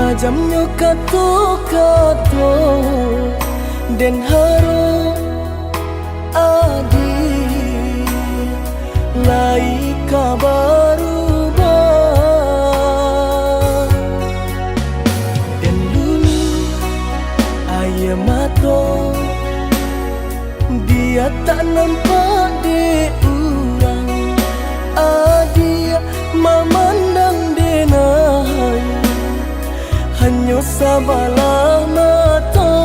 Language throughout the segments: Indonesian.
Tajamnya kata-kata dan harap adi lai kabaru dan dulu ayah mata dia tak nampak di urang adia memandang denai hanya sabalah mata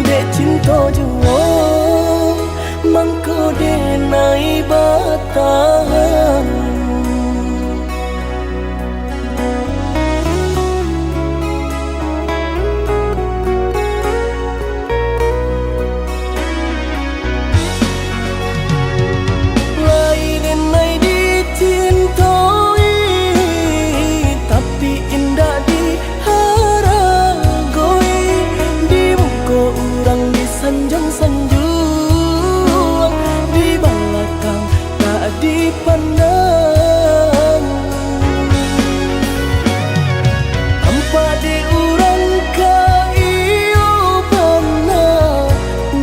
dek cinta jua mangko denai batahan sanjung-sanjung di belakang tak dipandang tanpa diurang kaiyo pernah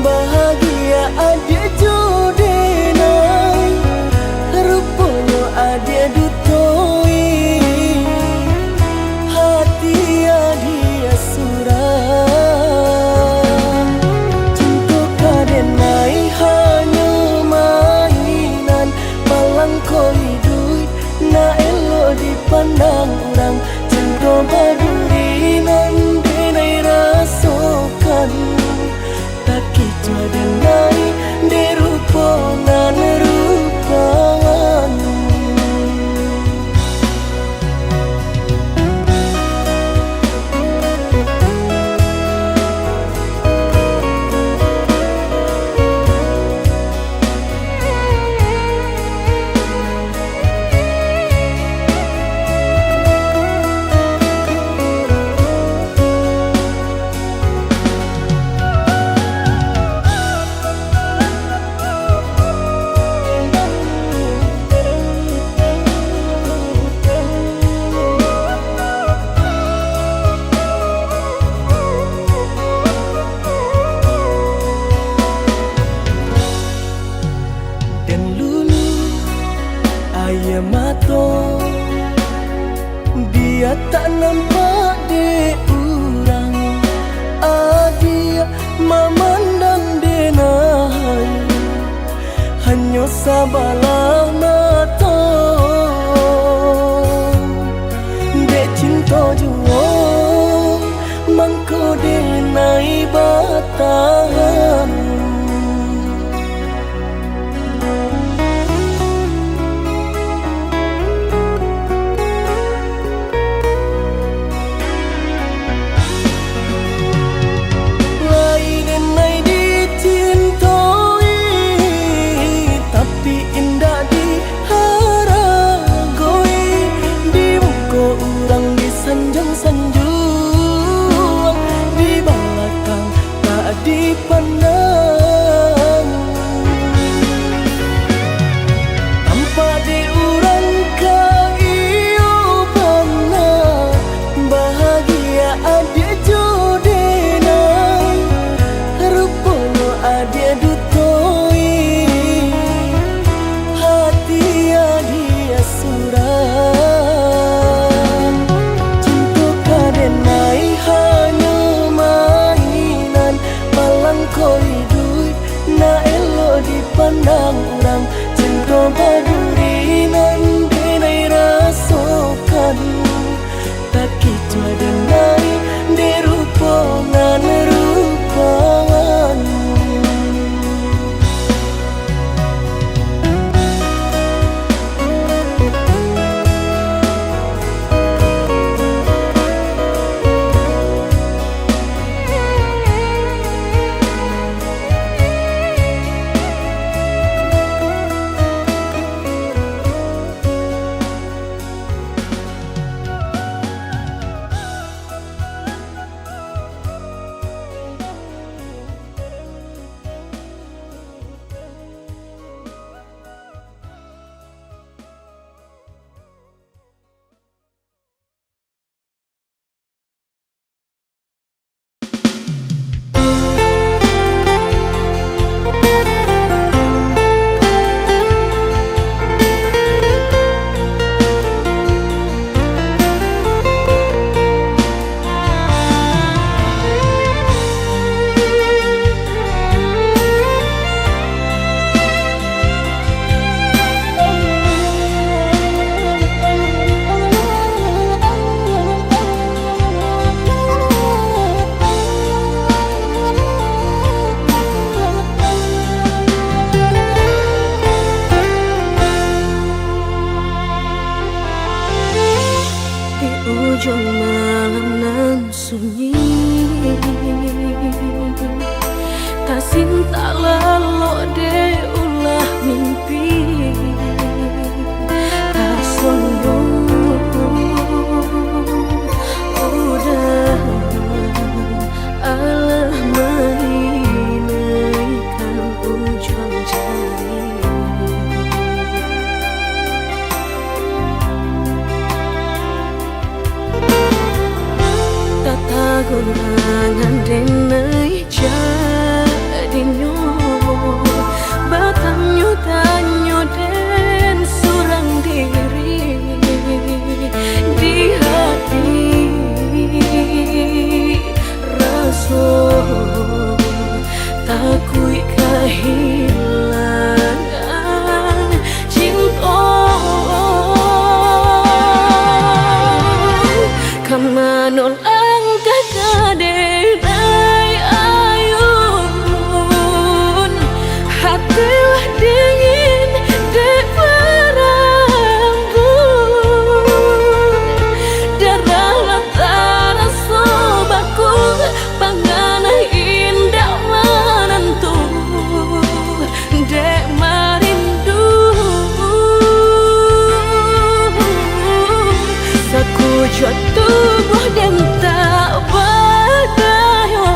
bahagia adia jodenai rupanya adia dutoi hati adia surah pandang orang cinta baduri nan denai rasakan tak kicau denai derupa nan rupawan ayah mata dia tak nampak di urang adia memandang denai hanya sabalah mata dek cinta jua mangko denai batahan indah ujung malam nan sunyi, tak cinta lalu de ulah mimpi, tak sombong udah Allah menginaikan ujung jari. Tata gurangan denai jadinya batanyo tanyo den surang diri di hati rasa takui kehilangan cinta kamanol angkat kadenai ayun hatilah dingin dek berambut darah latara sobaku pangana indah menentu dek marindu sakujud tubuh dan tak berdaya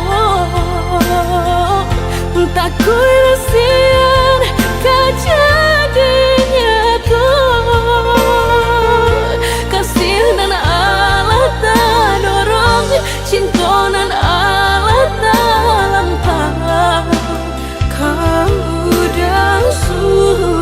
tak kuilasian kejadiannya tuh kasih dan Allah tak dorong cinta dan Allah tak lampau kau udah surah.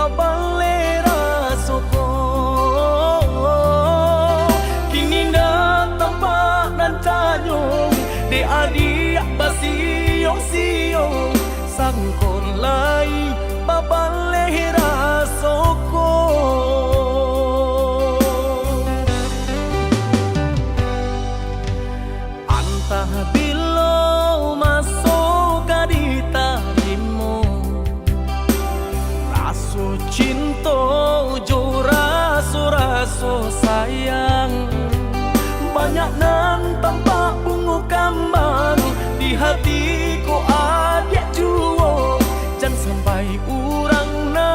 babale rasoko. Kini na tampak nan tanyong de adik basiyong-siyong sangkon lai babale rasoko. Antah bilo masuk di talimu raso cinta jo raso sayang. Banyak nan tampak bunga kambang di hatiku adik juo. Jangan sampai urang na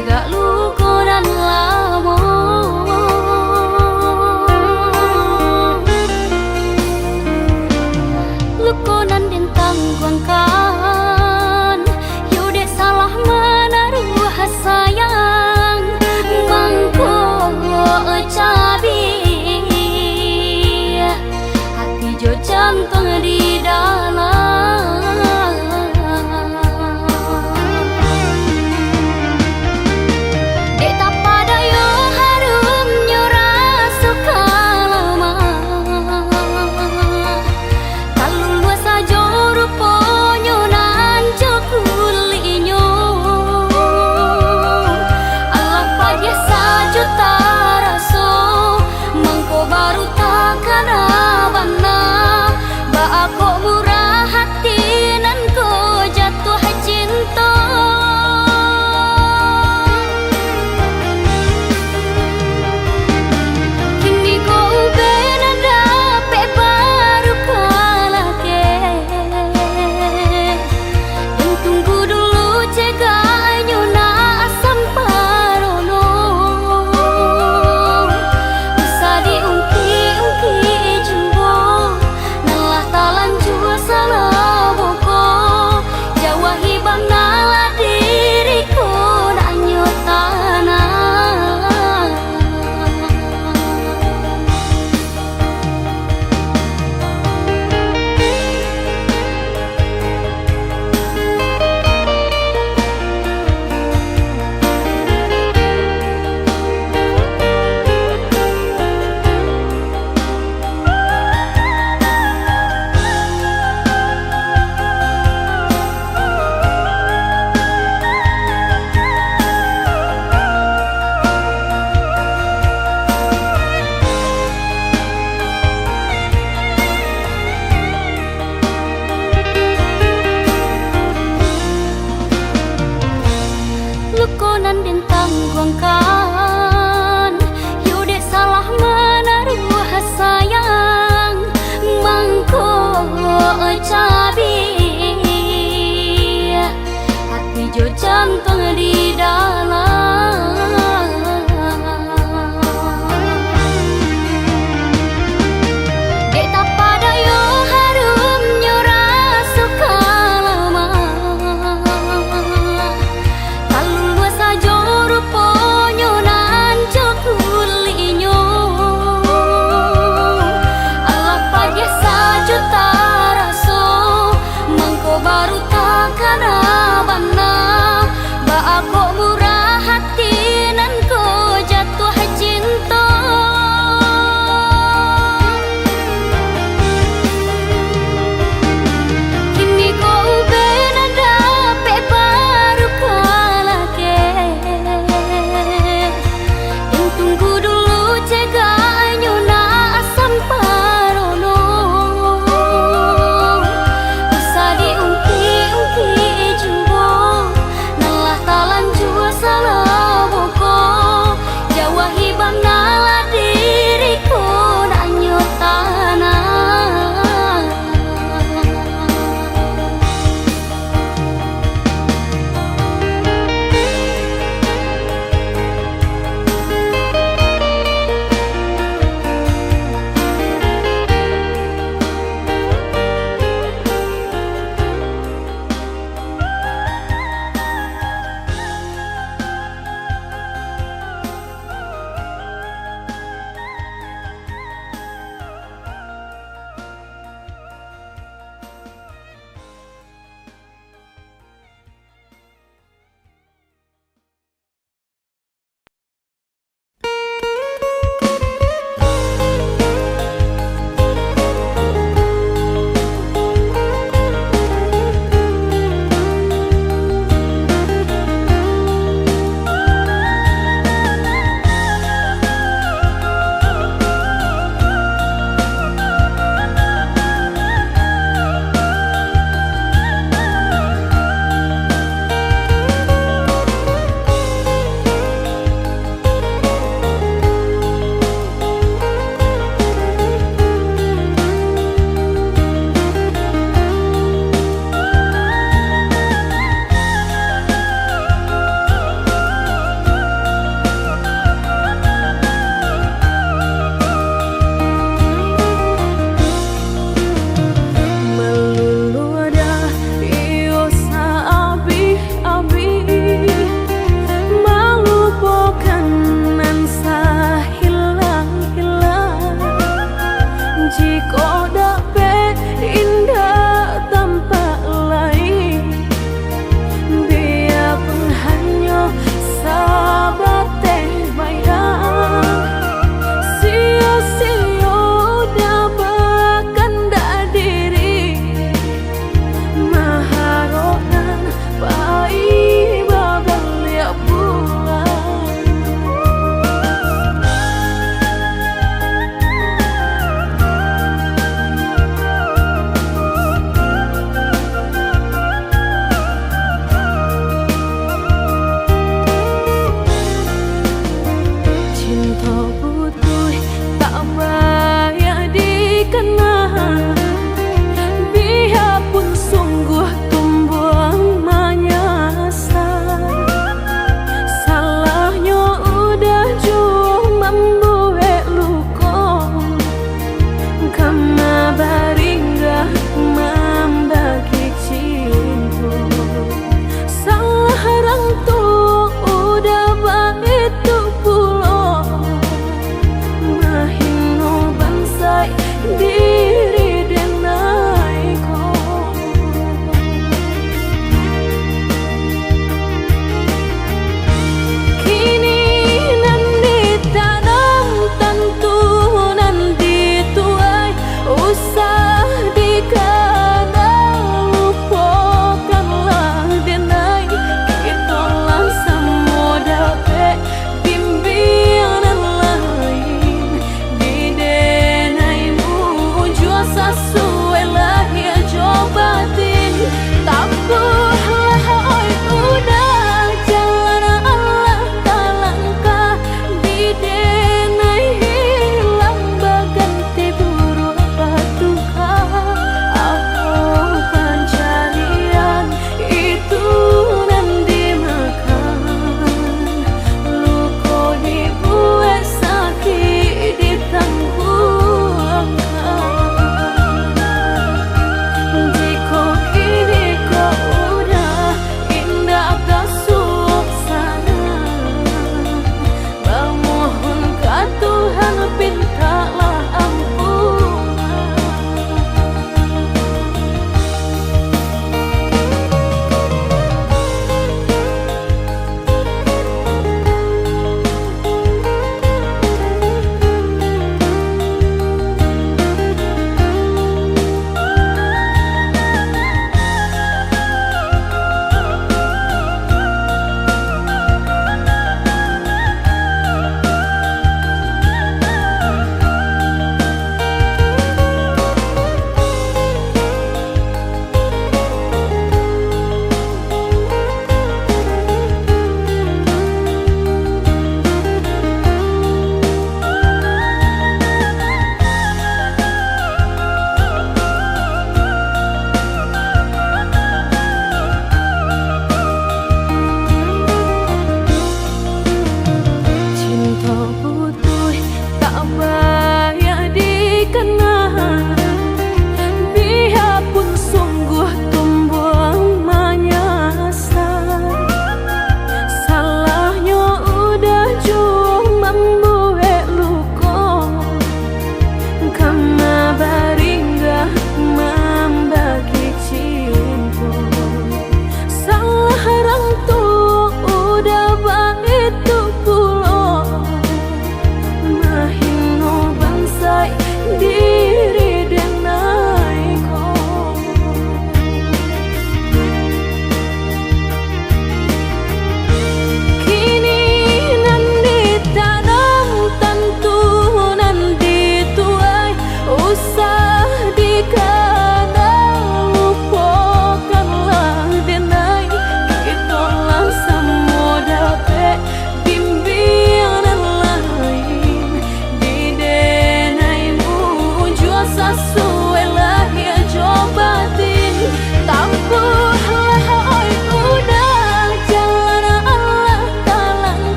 Cegak luko dan lamo luko nan dentang kuangkan yude salah menaruh sayang mangko cabi hati jo jantung di dalam dek tak pada yo harum nyora suka lama kalau luas aja ruponyo nan jokulinyo Allah pada sajuta raso mangko baru takkan abana ba aku murah hati nan ko jatuh cinta kini ko benada pe baru kalake yang tunggu dulu cegahnya na asam parono bisa diungki-ungki jumbo nalah talan jua salah boko jawa hibang nala diriku nanyo tanah luko nan dentang kuangkan yude salah menaruh sayang mangko cabi hati jo jantung di dalam dek tak pada yo harum nyora suka lama kalau luas aja ruponyo nan jokulinyo Allah pada sajuta raso mangko baru takkan abana ba aku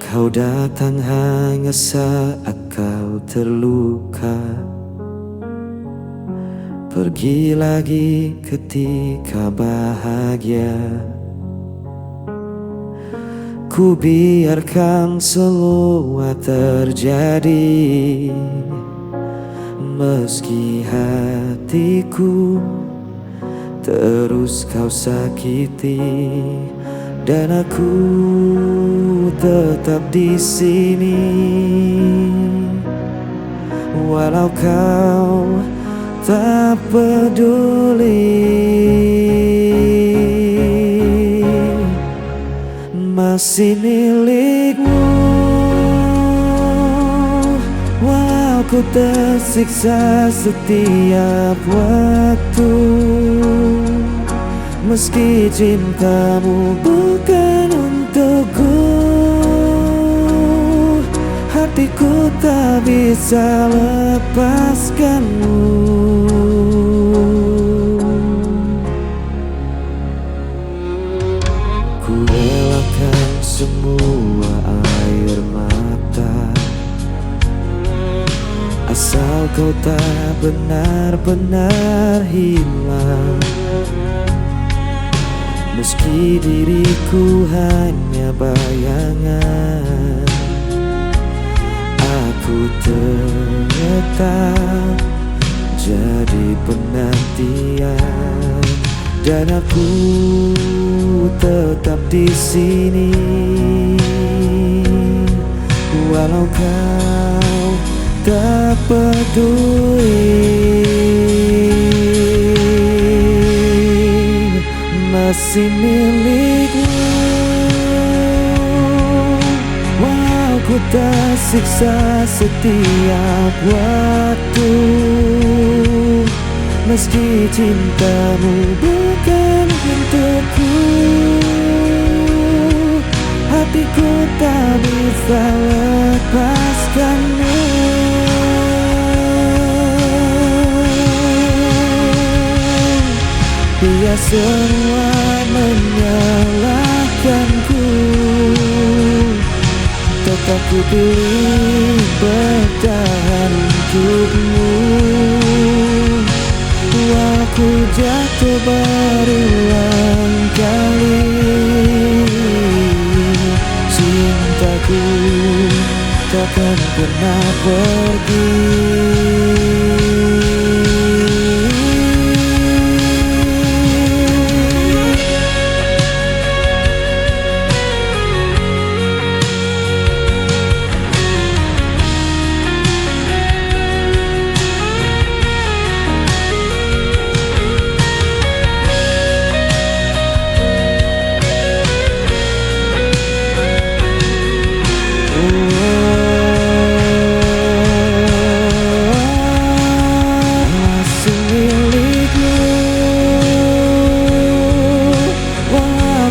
Kau datang hanya saat kau terluka, pergi lagi ketika bahagia. Ku biarkan semua terjadi, meski hatiku terus kau sakiti. Dan aku tetap di sini, walau kau tak peduli. Masih milikmu, walau ku tersiksa setiap waktu. Meski cintamu bukan untukku, hatiku tak bisa lepaskanmu. Ku relakan semua air mata, asal kau tak benar-benar hilang. Meski diriku hanya bayangan, aku tetap jadi penantian. Dan aku tetap di sini, walau kau tak peduli. Masih milikmu, walau ku tersiksa setiap waktu. Meski cintamu bukan untukku, hatiku tak bisa lepaskanmu. Biar semua menyalahkanku, tetap ku pilih bertahan untukmu. Aku jatuh berulang kali, cintaku takkan pernah pergi.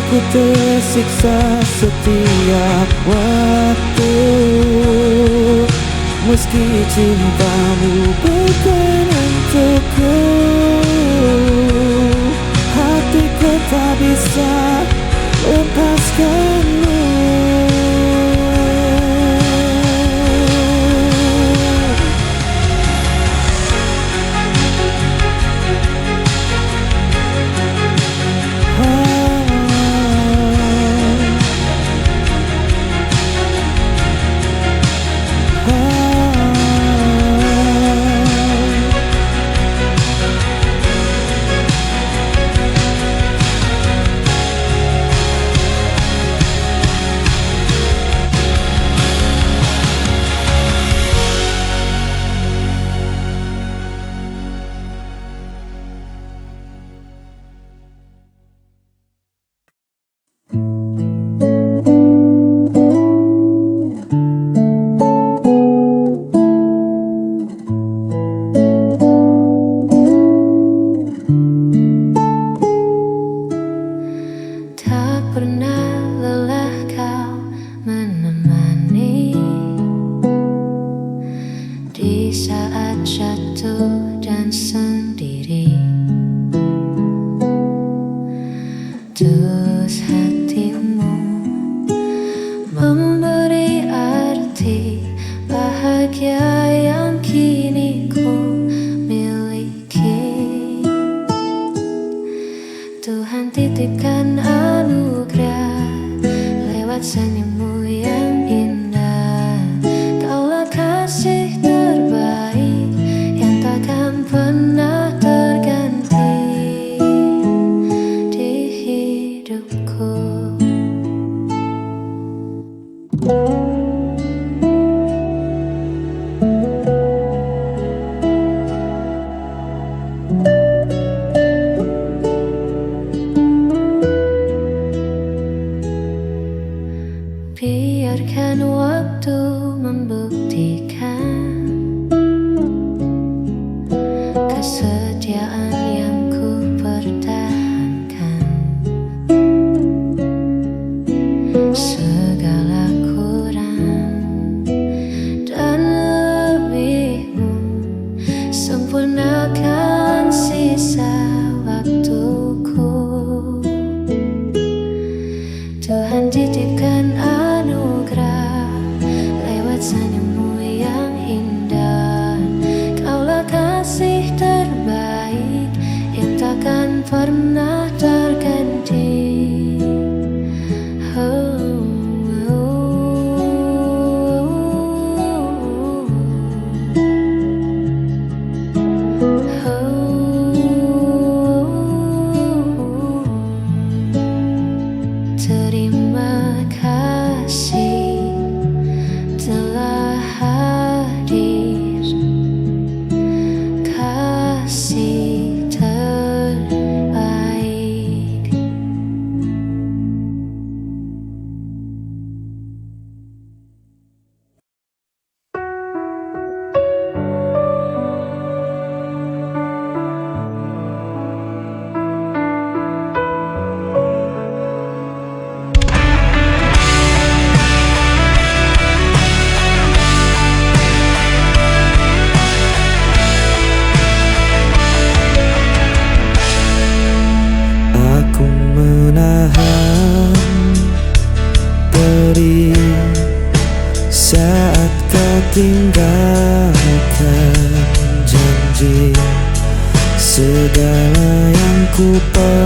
Ku tersiksa setiap waktu, meski cintamu bukan untukku, hatiku tak bisa lepaskanmu. Tulus hatimu memberi titipkan anugerah lewat senyummu yang indah. Kaulah kasih terbaik yang takkan pernah terganti di hidupku. Biarkan waktu membuktikan kesetiaan yang ku pertahankan. Segala kurang dan lebihmu, sempurnakan sisa waktuku. Tuhan titipkan anugerah lewat senyummu yang indah. Kaulah kasih terbaik yang takkan pernah terganti. Terima kasih telah hadir, kasih terbaik. Aku menahan diri saat kau tinggalkan janji. Segala yang ku percaya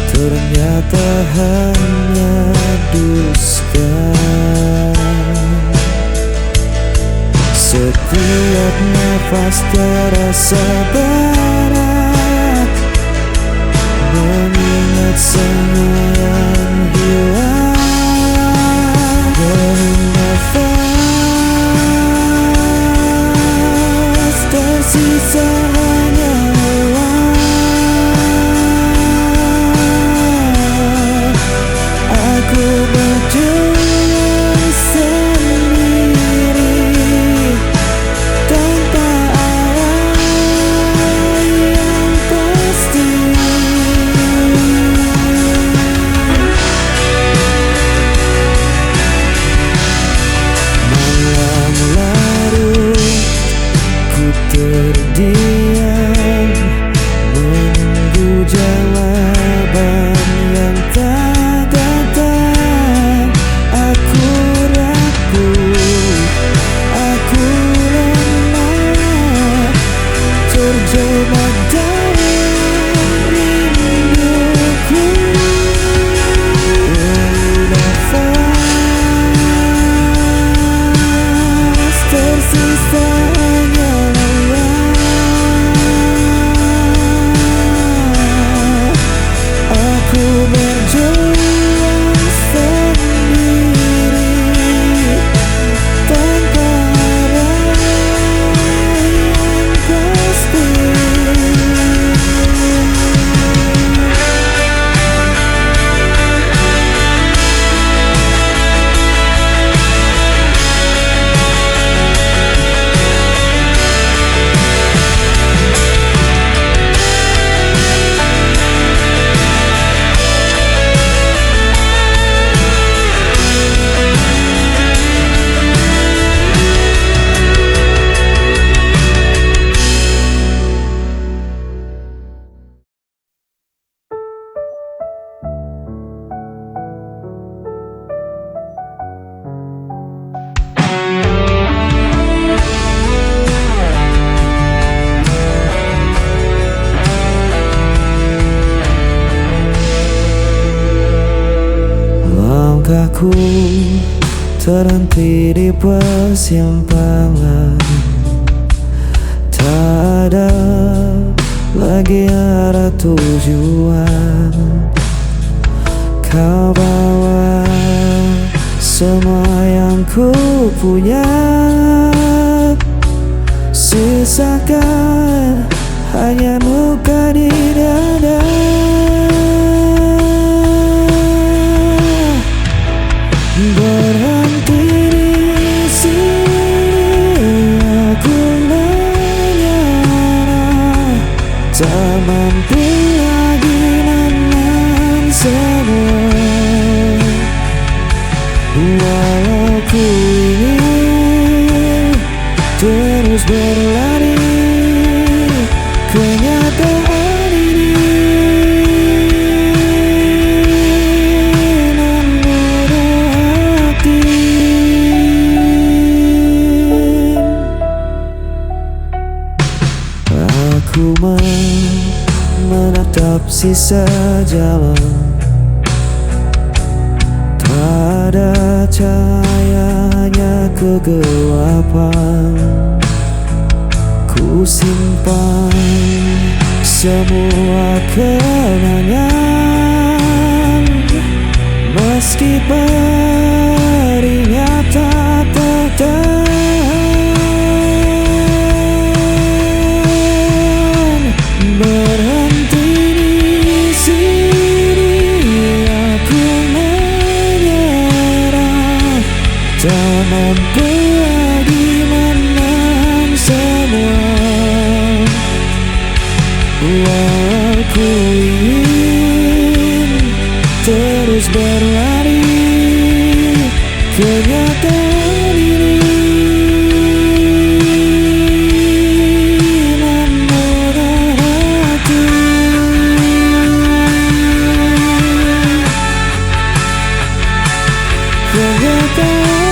ternyata hanya dusta. Setiap nafas terasa berat, mengingat semua yang hilang. Dari nafas tersisa hanya lelah. Aku berjuang sendiri tanpa arah yang pasti. Langkahku terhenti di persimpangan, tak ada lagi arah tujuan. Kau bawa semua yang ku punya, sisakan hanya luka di dada. Berhenti di sini, aku menyerah, tak mampu lagi menahan semua. Walau ku ingin terus berlari, kenyataan ini membunuh hati. Aku menatap sisa jalan, tak ada cahayanya kegelapan. Ku simpan semua kenangan, meski perihnya tak tertahan. Berhenti di sini, aku menyerah, tak mampu lagi menahan semua. Walau ku ingin terus berlari, kenyataan ini membunuh hati. Kenyataan